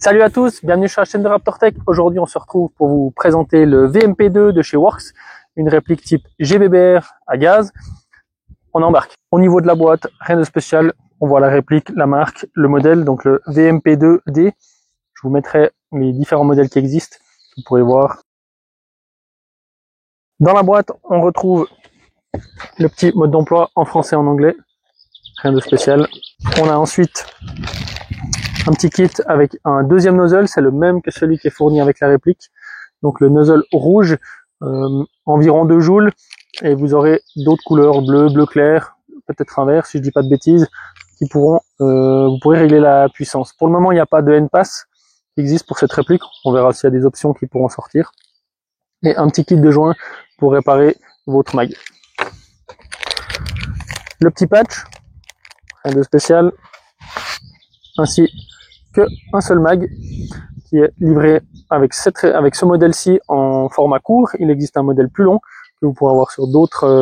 Salut à tous, bienvenue sur la chaîne de Raptor Tech. Aujourd'hui, on se retrouve pour vous présenter le VMP2 de chez Works, une réplique type GBBR à gaz. On embarque. Au niveau de la boîte, rien de spécial. On voit la réplique, la marque, le modèle, donc le VMP2D. Je vous mettrai les différents modèles qui existent. Vous pourrez voir. Dans la boîte, on retrouve le petit mode d'emploi en français et en anglais. Rien de spécial. On a ensuite un petit kit avec un deuxième nozzle, c'est le même que celui qui est fourni avec la réplique. Donc le nozzle rouge, environ 2 joules, et vous aurez d'autres couleurs, bleu clair, peut-être un vert si je dis pas de bêtises, qui pourront, vous pourrez régler la puissance. Pour le moment, il n'y a pas de N-Pass qui existe pour cette réplique. On verra s'il y a des options qui pourront sortir. Et un petit kit de joint pour réparer votre mag. Le petit patch, rien de spécial, ainsi qu'un seul mag qui est livré avec ce modèle-ci en format court. Il existe un modèle plus long que vous pourrez avoir sur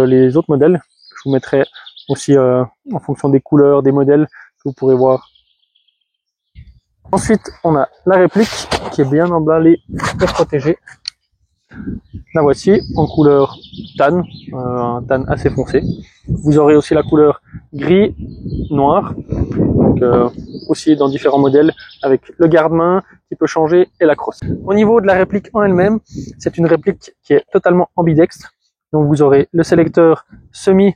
les autres modèles. Je vous mettrai aussi en fonction des couleurs, des modèles que vous pourrez voir. Ensuite, on a la réplique qui est bien emballée et protégée. La voici en couleur tan, un tan assez foncé. Vous aurez aussi la couleur gris, noir, donc aussi dans différents modèles avec le garde-main qui peut changer et la crosse. Au niveau de la réplique en elle-même, c'est une réplique qui est totalement ambidextre. Donc vous aurez le sélecteur semi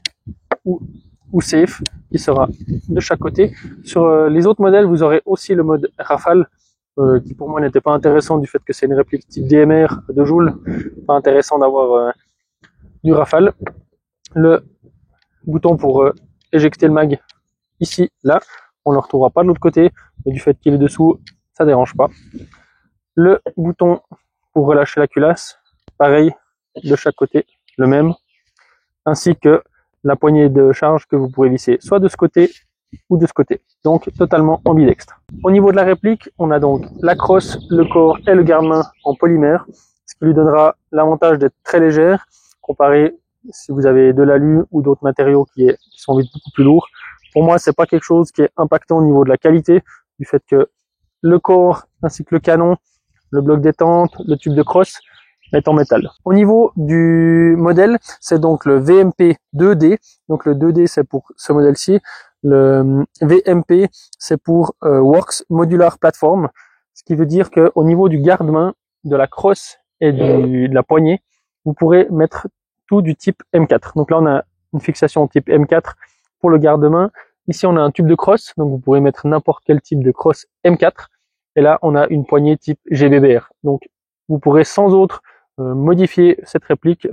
ou safe qui sera de chaque côté. Sur les autres modèles, vous aurez aussi le mode rafale qui pour moi n'était pas intéressant du fait que c'est une réplique type DMR à 2 joules. Pas intéressant d'avoir du rafale. Le bouton pour éjecter le mag ici, là, on ne le retrouvera pas de l'autre côté, mais du fait qu'il est dessous, ça dérange pas. Le bouton pour relâcher la culasse, pareil, de chaque côté, le même, ainsi que la poignée de charge que vous pourrez visser soit de ce côté ou de ce côté, donc totalement ambidextre. Au niveau de la réplique, on a donc la crosse, le corps et le garde-main en polymère, ce qui lui donnera l'avantage d'être très légère, comparé si vous avez de l'alu ou d'autres matériaux qui sont vite beaucoup plus lourds. Pour moi, c'est pas quelque chose qui est impactant au niveau de la qualité, du fait que le corps ainsi que le canon, le bloc détente, le tube de crosse est en métal. Au niveau du modèle, c'est donc le VMP2D. Donc le 2D, c'est pour ce modèle-ci. Le VMP, c'est pour Works Modular Platform, ce qui veut dire qu'au niveau du garde-main, de la crosse et de la poignée, vous pourrez mettre tout du type M4. Donc là, on a une fixation type M4 pour le garde-main. Ici, on a un tube de crosse, donc vous pourrez mettre n'importe quel type de crosse M4. Et là, on a une poignée type GBBR. Donc, vous pourrez sans autre modifier cette réplique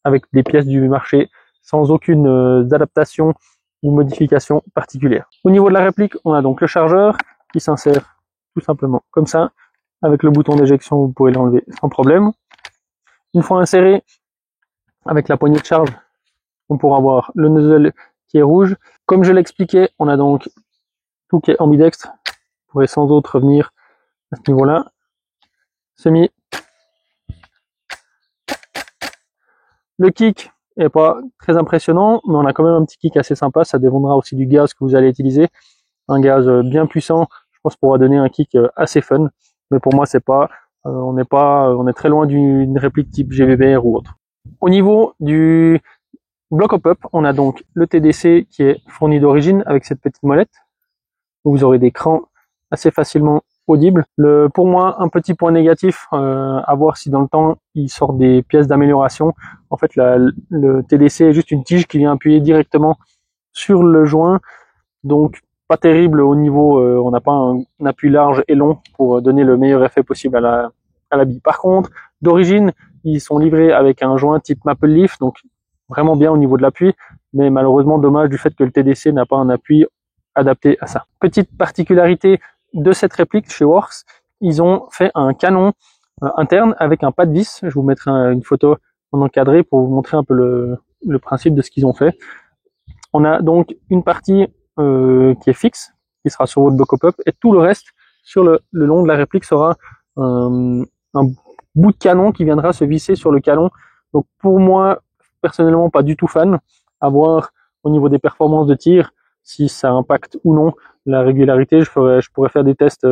avec des pièces du marché, sans aucune adaptation ou modification particulière. Au niveau de la réplique, on a donc le chargeur qui s'insère tout simplement comme ça. Avec le bouton d'éjection, vous pouvez l'enlever sans problème. Une fois inséré, avec la poignée de charge, on pourra avoir le nozzle qui est rouge. Comme je l'expliquais, on a donc tout qui est ambidextre. Vous pourrez sans autre revenir à ce niveau-là. Semi. Le kick est pas très impressionnant, mais on a quand même un petit kick assez sympa. Ça dépendra aussi du gaz que vous allez utiliser. Un gaz bien puissant, je pense, pourra donner un kick assez fun. Mais pour moi, c'est pas, on est très loin d'une réplique type GBBR ou autre. Au niveau du bloc hop-up, on a donc le TDC qui est fourni d'origine avec cette petite molette. Vous aurez des crans assez facilement audibles. Pour moi, un petit point négatif, à voir si dans le temps il sort des pièces d'amélioration. En fait, le TDC est juste une tige qui vient appuyer directement sur le joint, donc pas terrible au niveau, on n'a pas un appui large et long pour donner le meilleur effet possible à la bille. Par contre, d'origine, ils sont livrés avec un joint type Maple Leaf, donc vraiment bien au niveau de l'appui, mais malheureusement dommage du fait que le TDC n'a pas un appui adapté à ça. Petite particularité de cette réplique chez Works, ils ont fait un canon interne avec un pas de vis. Je vous mettrai une photo en encadré pour vous montrer un peu le principe de ce qu'ils ont fait. On a donc une partie qui est fixe, qui sera sur votre bloc hop-up, et tout le reste sur le long de la réplique sera un bout de canon qui viendra se visser sur le canon. Donc pour moi, personnellement, pas du tout fan. À voir au niveau des performances de tir, si ça impacte ou non la régularité. Je pourrais faire des tests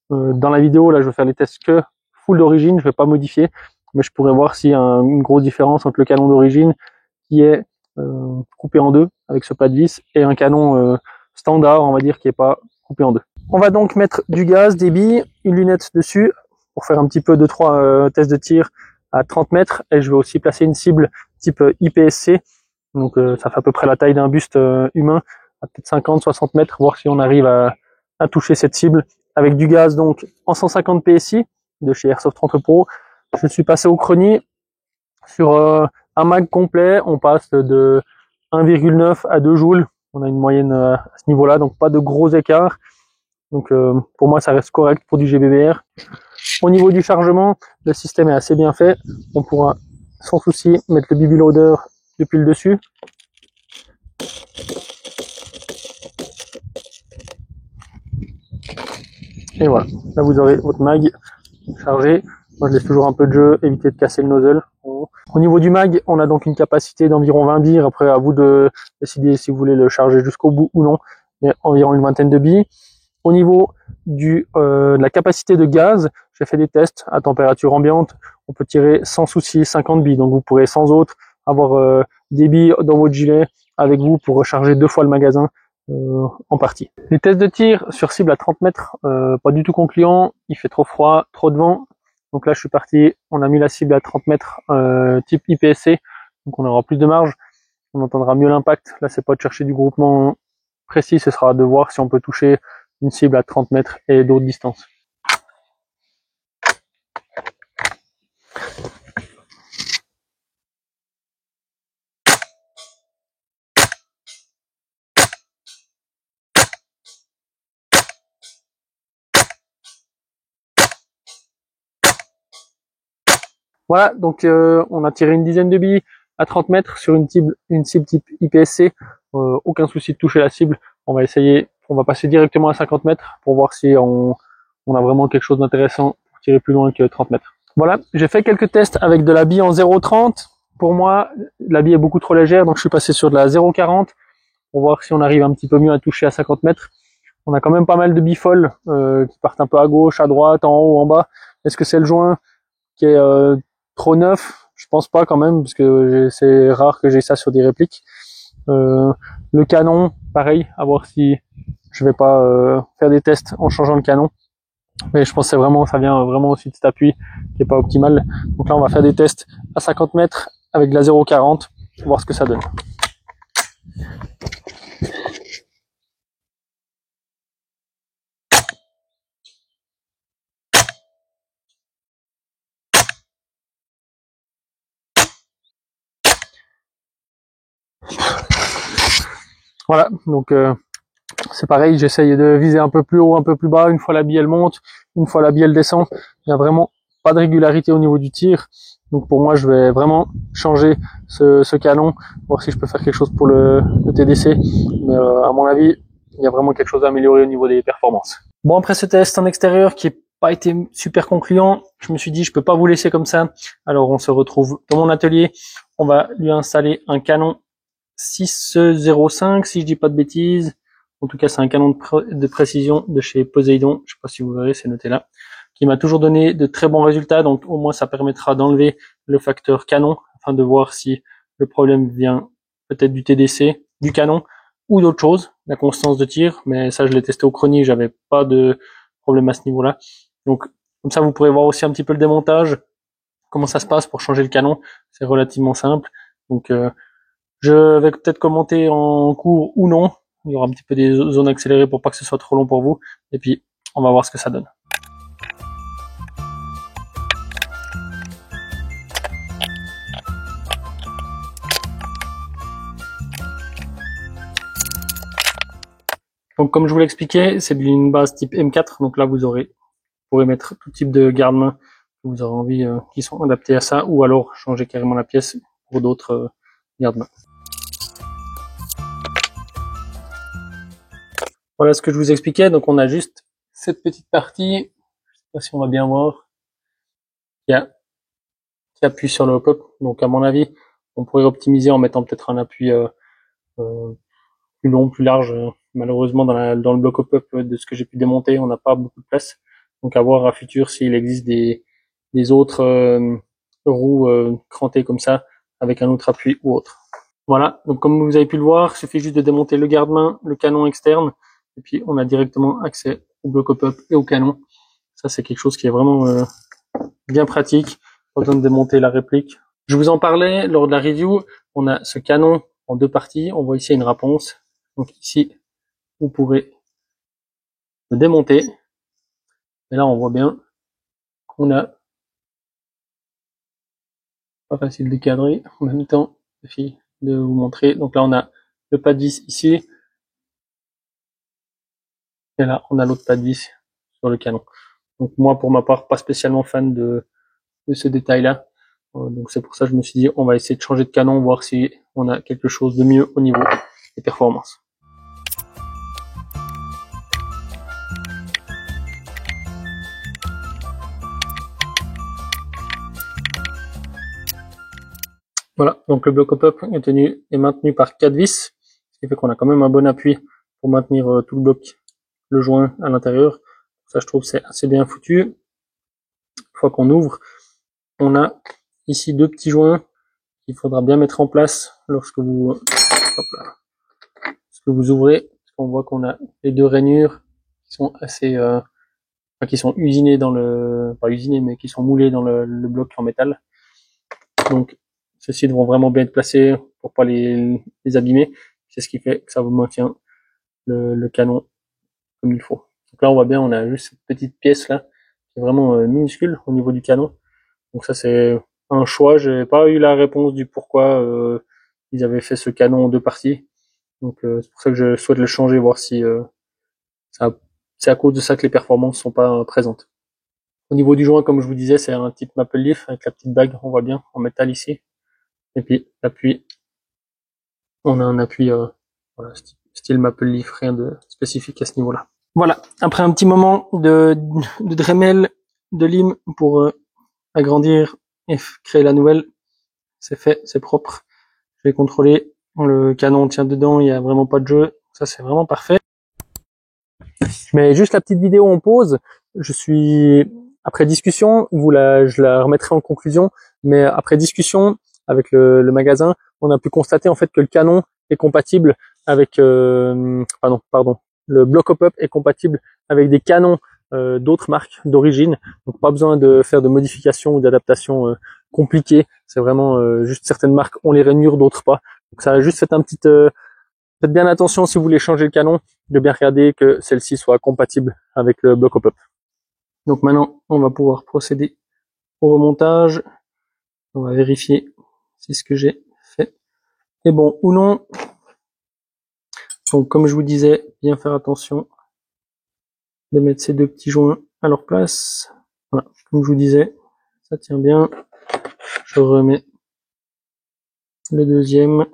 Dans la vidéo, là, je vais faire les tests que full d'origine, je vais pas modifier, mais je pourrais voir s'il y a une grosse différence entre le canon d'origine qui est coupé en deux avec ce plat de vis et un canon standard, on va dire, qui est pas coupé en deux. On va donc mettre du gaz, des billes, une lunette dessus pour faire un petit peu 2-3 tests de tir à 30 mètres, et je vais aussi placer une cible type IPSC, donc ça fait à peu près la taille d'un buste humain, à peut-être 50-60 mètres, voir si on arrive à toucher cette cible avec du gaz donc en 150 PSI de chez Airsoft Entrepôt. Je suis passé au chrony sur un mag complet, on passe de 1,9 à 2 joules, on a une moyenne à ce niveau-là, donc pas de gros écarts. Donc pour moi ça reste correct pour du GBBR. Au niveau du chargement, le système est assez bien fait, on pourra sans souci mettre le BB loader depuis le dessus. Et voilà, là vous aurez votre mag chargé. Moi je laisse toujours un peu de jeu, éviter de casser le nozzle. Au niveau du mag, on a donc une capacité d'environ 20 billes, après à vous de décider si vous voulez le charger jusqu'au bout ou non, mais environ une vingtaine de billes. Au niveau de la capacité de gaz, j'ai fait des tests à température ambiante, on peut tirer sans souci 50 billes, donc vous pourrez sans autre avoir des billes dans votre gilet avec vous pour recharger 2 fois le magasin en partie. Les tests de tir sur cible à 30 mètres, pas du tout concluants, il fait trop froid, trop de vent, donc là je suis parti, on a mis la cible à 30 mètres type IPSC, donc on aura plus de marge, on entendra mieux l'impact. Là c'est pas de chercher du groupement précis, ce sera de voir si on peut toucher une cible à 30 mètres et d'autres distances. Voilà, donc on a tiré une dizaine de billes à 30 mètres sur une cible type IPSC. Aucun souci de toucher la cible. On va essayer, on va passer directement à 50 mètres pour voir si on a vraiment quelque chose d'intéressant pour tirer plus loin que 30 mètres. Voilà, j'ai fait quelques tests avec de la bille en 0,30. Pour moi, la bille est beaucoup trop légère, donc je suis passé sur de la 0,40 pour voir si on arrive un petit peu mieux à toucher à 50 mètres. On a quand même pas mal de billes folles qui partent un peu à gauche, à droite, en haut, en bas. Est-ce que c'est le joint qui est trop neuf? Je pense pas quand même, parce que c'est rare que j'ai ça sur des répliques. Le canon, pareil, à voir si je vais pas faire des tests en changeant le canon. Mais je pense que c'est vraiment, ça vient vraiment aussi de cet appui qui est pas optimal. Donc là, on va faire des tests à 50 mètres avec de la 0,40, voir ce que ça donne. Voilà, donc c'est pareil, j'essaye de viser un peu plus haut, un peu plus bas. Une fois la bille elle monte, une fois la bille elle descend. Il y a vraiment pas de régularité au niveau du tir. Donc pour moi, je vais vraiment changer ce canon, voir si je peux faire quelque chose pour le TDC. Mais à mon avis, il y a vraiment quelque chose à améliorer au niveau des performances. Bon, après ce test en extérieur qui n'a pas été super concluant, je me suis dit je peux pas vous laisser comme ça. Alors on se retrouve dans mon atelier. On va lui installer un canon 6,05 si je dis pas de bêtises. En tout cas, c'est un canon de précision de chez Poseidon. Je sais pas si vous verrez, c'est noté là, qui m'a toujours donné de très bons résultats. Donc, au moins, ça permettra d'enlever le facteur canon afin de voir si le problème vient peut-être du TDC, du canon ou d'autre chose, la constance de tir. Mais ça, je l'ai testé au chrony, j'avais pas de problème à ce niveau-là. Donc, comme ça, vous pourrez voir aussi un petit peu le démontage, comment ça se passe pour changer le canon. C'est relativement simple. Donc, je vais peut-être commenter en cours ou non. Il y aura un petit peu des zones accélérées pour pas que ce soit trop long pour vous. Et puis, on va voir ce que ça donne. Donc, comme je vous l'expliquais, c'est une base type M4. Donc là, vous pourrez mettre tout type de garde-main que vous aurez envie qui sont adaptés à ça, ou alors changer carrément la pièce pour d'autres garde-main. Voilà ce que je vous expliquais. Donc on a juste cette petite partie, je sais pas si on va bien voir, qui appuie sur le hop-up. Donc à mon avis, on pourrait optimiser en mettant peut-être un appui plus long, plus large. Malheureusement, dans le bloc hop-up de ce que j'ai pu démonter, on n'a pas beaucoup de place. Donc à voir à futur s'il existe des autres roues crantées comme ça, avec un autre appui ou autre. Voilà, donc comme vous avez pu le voir, il suffit juste de démonter le garde-main, le canon externe, et puis on a directement accès au bloc pop-up et au canon. Ça c'est quelque chose qui est vraiment bien pratique, pas besoin de démonter la réplique. Je vous en parlais lors de la review, on a ce canon en deux parties, on voit ici une réponse. Donc ici, vous pourrez le démonter. Et là on voit bien qu'on a, pas facile de cadrer, en même temps, de vous montrer. Donc là on a le pad vis ici, et là on a l'autre pad vis sur le canon. Donc moi pour ma part, pas spécialement fan de ce détail-là. Donc c'est pour ça que je me suis dit on va essayer de changer de canon, voir si on a quelque chose de mieux au niveau des performances. Voilà, donc le bloc pop-up est maintenu par 4 vis, ce qui fait qu'on a quand même un bon appui pour maintenir tout le bloc, le joint à l'intérieur. Ça je trouve c'est assez bien foutu. Une fois qu'on ouvre, on a ici deux petits joints qu'il faudra bien mettre en place lorsque vous ouvrez. On voit qu'on a les deux rainures qui sont assez qui sont usinées dans le, pas usinées, mais qui sont moulées dans le bloc en métal. Donc ceux-ci devront vraiment bien être placés pour pas les abîmer. C'est ce qui fait que ça vous maintient le canon comme il faut. Donc là on voit bien, on a juste cette petite pièce là qui est vraiment minuscule au niveau du canon. Donc ça c'est un choix. J'ai pas eu la réponse du pourquoi ils avaient fait ce canon en deux parties. Donc c'est pour ça que je souhaite le changer, voir si c'est à cause de ça que les performances sont pas présentes. Au niveau du joint, comme je vous disais, c'est un type Maple Leaf avec la petite bague, on voit bien en métal ici. Et puis l'appui, on a un appui voilà, style Maple Leaf, rien de spécifique à ce niveau-là. Voilà, après un petit moment de Dremel, de lime pour agrandir et créer la nouvelle, c'est fait, c'est propre. Je vais contrôler, le canon tient dedans, il n'y a vraiment pas de jeu, ça c'est vraiment parfait. Mais juste la petite vidéo en pause, je suis après discussion, je la remettrai en conclusion, mais après discussion avec le magasin, on a pu constater en fait que le canon est compatible avec le bloc pop-up est compatible avec des canons d'autres marques d'origine, donc pas besoin de faire de modifications ou d'adaptations compliquées. C'est vraiment juste certaines marques ont les rainures, d'autres pas. Donc ça a juste fait un petit faites bien attention si vous voulez changer le canon, de bien regarder que celle-ci soit compatible avec le bloc pop-up. Donc maintenant, on va pouvoir procéder au remontage. On va vérifier si ce que j'ai fait est bon ou non. Donc comme je vous disais, bien faire attention de mettre ces deux petits joints à leur place. Voilà, comme je vous disais, ça tient bien. Je remets le deuxième.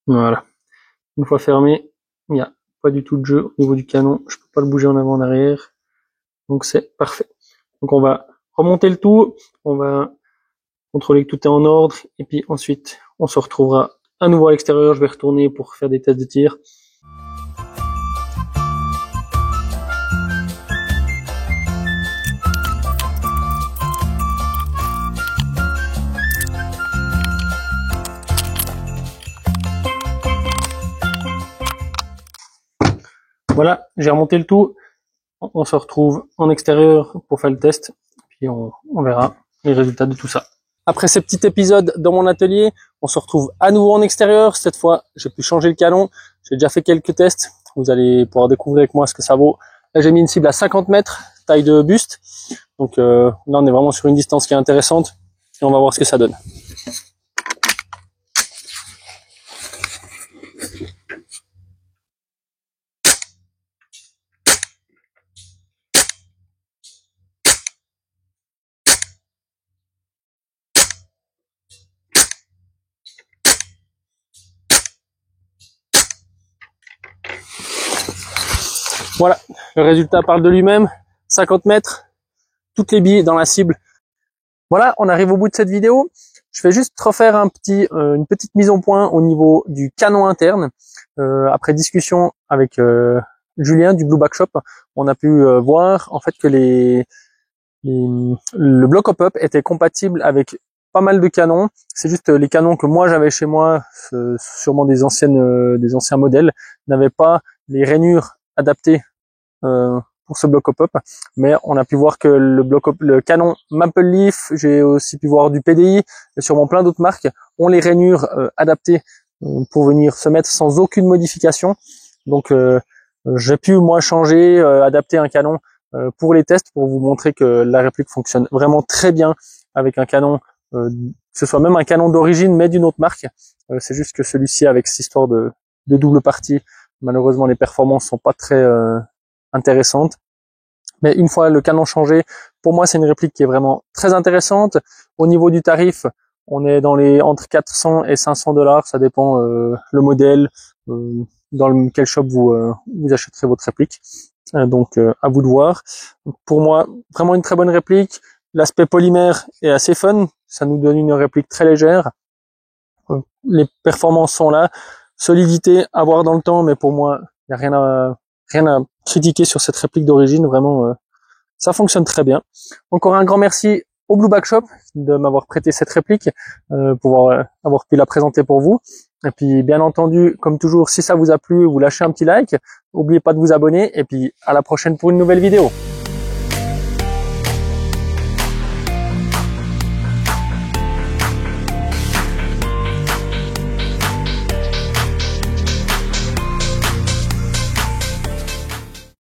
Voilà. Une fois fermé, il n'y a pas du tout de jeu au niveau du canon. Je peux pas le bouger en avant en arrière. Donc c'est parfait. Donc on va remonter le tout. On va contrôler que tout est en ordre. Et puis ensuite, on se retrouvera à nouveau à l'extérieur. Je vais retourner pour faire des tests de tir. Voilà, j'ai remonté le tout. On se retrouve en extérieur pour faire le test. Puis on verra les résultats de tout ça. Après ce petit épisode dans mon atelier, on se retrouve à nouveau en extérieur. Cette fois, j'ai pu changer le canon. J'ai déjà fait quelques tests. Vous allez pouvoir découvrir avec moi ce que ça vaut. Là, j'ai mis une cible à 50 mètres, taille de buste. Donc là, on est vraiment sur une distance qui est intéressante. Et on va voir ce que ça donne. Voilà, le résultat parle de lui-même. 50 mètres, toutes les billes dans la cible. Voilà, on arrive au bout de cette vidéo. Je vais juste refaire une petite mise au point au niveau du canon interne. Après discussion avec Julien du Blue Back Shop, on a pu voir en fait que le bloc hop-up était compatible avec pas mal de canons. C'est juste les canons que moi j'avais chez moi, sûrement des anciens modèles, n'avaient pas les rainures adaptées pour ce bloc hop-up. Mais on a pu voir que le canon Maple Leaf, j'ai aussi pu voir du PDI et sûrement plein d'autres marques ont les rainures adaptées pour venir se mettre sans aucune modification. Donc j'ai pu moi changer, adapter un canon pour les tests pour vous montrer que la réplique fonctionne vraiment très bien avec un canon, que ce soit même un canon d'origine mais d'une autre marque. C'est juste que celui-ci avec cette histoire de double partie, malheureusement les performances sont pas très intéressantes. Mais une fois le canon changé, pour moi c'est une réplique qui est vraiment très intéressante. Au niveau du tarif, on est dans les entre 400 et 500 $, ça dépend le modèle, dans quel shop vous achèterez votre réplique. Donc à vous de voir. Pour moi, vraiment une très bonne réplique. L'aspect polymère est assez fun, ça nous donne une réplique très légère. Les performances sont là, solidité à voir dans le temps, mais pour moi, il n'y a rien à critiquer sur cette réplique d'origine. Vraiment, ça fonctionne très bien. Encore un grand merci au Blue Back Shop de m'avoir prêté cette réplique, pour avoir pu la présenter pour vous. Et puis, bien entendu, comme toujours, si ça vous a plu, vous lâchez un petit like. N'oubliez pas de vous abonner. Et puis, à la prochaine pour une nouvelle vidéo.